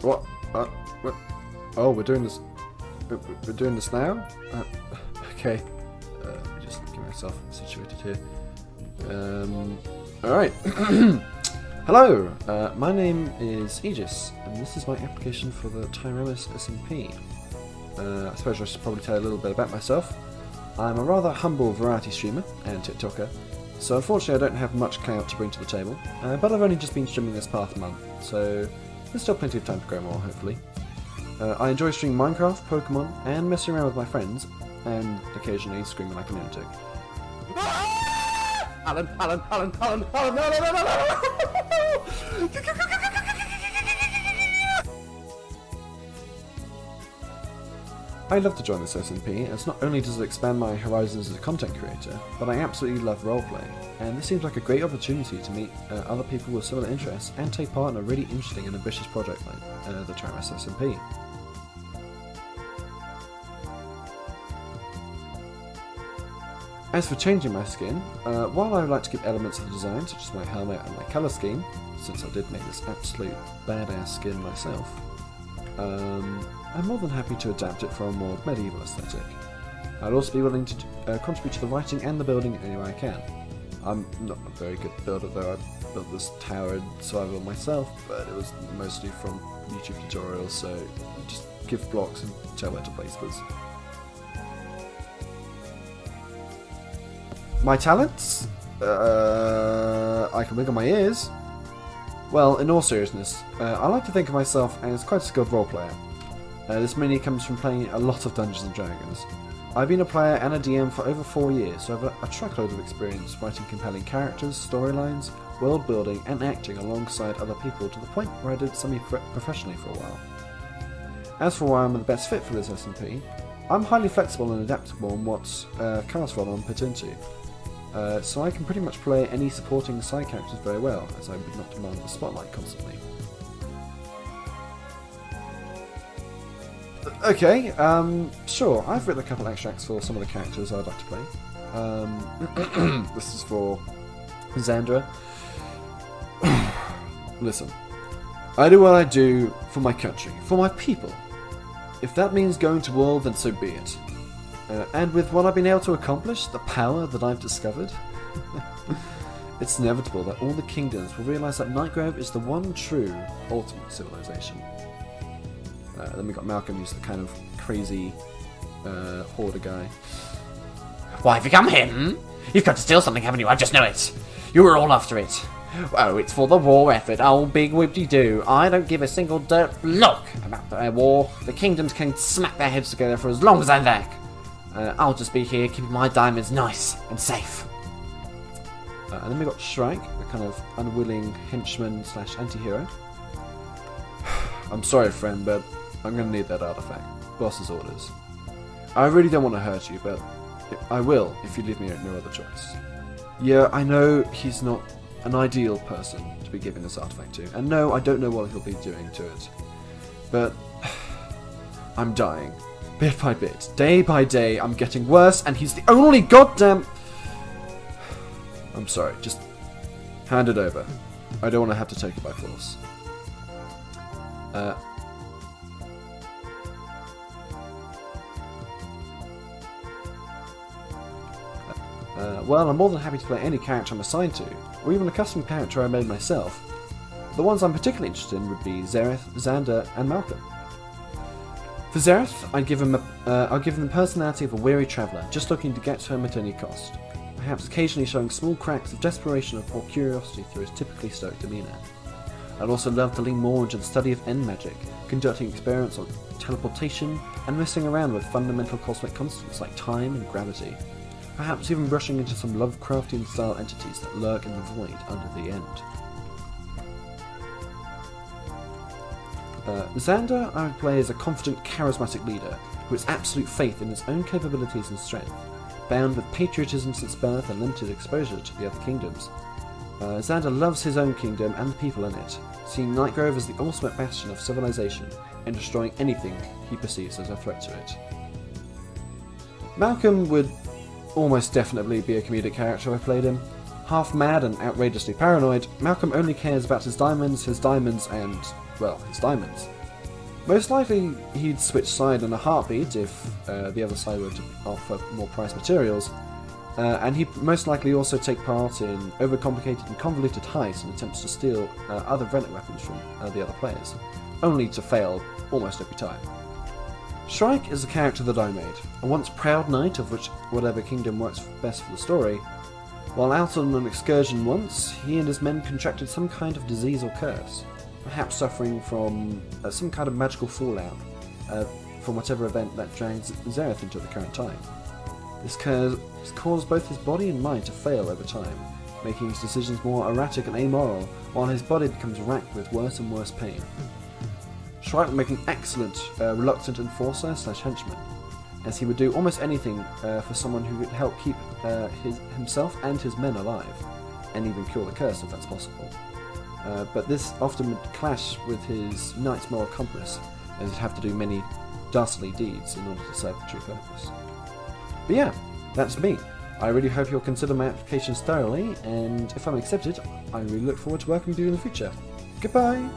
What? What? Oh, we're doing this. We're doing this now? Okay. Let me just get myself situated here. Alright. Hello! My name is Aegis, and this is my application for the Tyramus SMP. I suppose I should probably tell you a little bit about myself. I'm a rather humble variety streamer and TikToker, so unfortunately I don't have much clout to bring to the table, but I've only just been streaming this past month, so there's still plenty of time to grow more, hopefully. I enjoy streaming Minecraft, Pokemon, and messing around with my friends, and occasionally screaming like a lunatic. Alan, no! I love to join this SMP, as not only does it expand my horizons as a content creator, but I absolutely love roleplay, and this seems like a great opportunity to meet other people with similar interests and take part in a really interesting and ambitious project like the Tyramus SMP. As for changing my skin, while I would like to keep elements of the design, such as my helmet and my colour scheme, since I did make this absolute badass skin myself, I'm more than happy to adapt it for a more medieval aesthetic. I'd also be willing to contribute to the writing and the building any way I can. I'm not a very good builder though, I built this tower in survival myself, but it was mostly from YouTube tutorials, so just give blocks and tell where to place this. My talents? I can wiggle my ears. Well, in all seriousness, I like to think of myself as quite a skilled role player. This mainly comes from playing a lot of Dungeons & Dragons. I've been a player and a DM for over 4 years, so I have a truckload of experience writing compelling characters, storylines, world building and acting alongside other people to the point where I did semi-professionally for a while. As for why I'm the best fit for this SMP, I'm highly flexible and adaptable in what cast role I'm put into. So I can pretty much play any supporting side characters very well, as I would not demand the spotlight constantly. Okay, sure, I've written a couple extracts for some of the characters I'd like to play. This is for Xandra. Listen, I do what I do for my country, for my people. If that means going to war, then so be it. And with what I've been able to accomplish, the power that I've discovered, it's inevitable that all the kingdoms will realise that Nightgrove is the one true, ultimate civilization. Then we got Malcolm, who's the kind of crazy hoarder guy. Why have you come here? You've come to steal something, haven't you? I just know it. You were all after it. Oh, it's for the war effort. Oh, big whip-de-doo. I don't give a single dirt block about the war. The kingdoms can smack their heads together for as long as I like. I'll just be here keeping my diamonds nice and safe. And then we got Shrike, the kind of unwilling henchman slash anti-hero. I'm sorry, friend, but I'm going to need that artifact. Boss's orders. I really don't want to hurt you, but I will if you leave me no other choice. Yeah, I know he's not an ideal person to be giving this artifact to, and no, I don't know what he'll be doing to it. But I'm dying. Bit by bit, day by day, I'm getting worse, and he's the only goddamn... I'm sorry, just hand it over. I don't want to have to take it by force. Well, I'm more than happy to play any character I'm assigned to, or even a custom character I made myself. The ones I'm particularly interested in would be Xerath, Xander, and Malcolm. For Xerath, I'll give him the personality of a weary traveller, just looking to get home at any cost, perhaps occasionally showing small cracks of desperation or curiosity through his typically stoic demeanour. I'd also love to lean more into the study of end magic, conducting experiments on teleportation, and messing around with fundamental cosmic constants like time and gravity. Perhaps even brushing into some Lovecraftian-style entities that lurk in the void under the end. Xander, I would play as a confident, charismatic leader who has absolute faith in his own capabilities and strength, bound with patriotism since birth and limited exposure to the other kingdoms. Xander loves his own kingdom and the people in it, seeing Nightgrove as the ultimate bastion of civilization and destroying anything he perceives as a threat to it. Malcolm would almost definitely be a comedic character if I played him. Half mad and outrageously paranoid, Malcolm only cares about his diamonds, and, well, his diamonds. Most likely he'd switch side in a heartbeat if the other side were to offer more priced materials, and he'd most likely also take part in overcomplicated and convoluted heists and attempts to steal other relic weapons from the other players, only to fail almost every time. Shrike is a character that I made, a once proud knight of which whatever kingdom works best for the story. While out on an excursion once, he and his men contracted some kind of disease or curse, perhaps suffering from some kind of magical fallout from whatever event that drags Xerath into the current time. This curse caused both his body and mind to fail over time, making his decisions more erratic and amoral, while his body becomes racked with worse and worse pain. Shrike would make an excellent reluctant enforcer / henchman, as he would do almost anything for someone who could help keep himself and his men alive, and even cure the curse if that's possible. But this often would clash with his knight's moral compass, as he'd have to do many dastardly deeds in order to serve the true purpose. But yeah, that's me. I really hope you'll consider my applications thoroughly, and if I'm accepted, I really look forward to working with you in the future. Goodbye!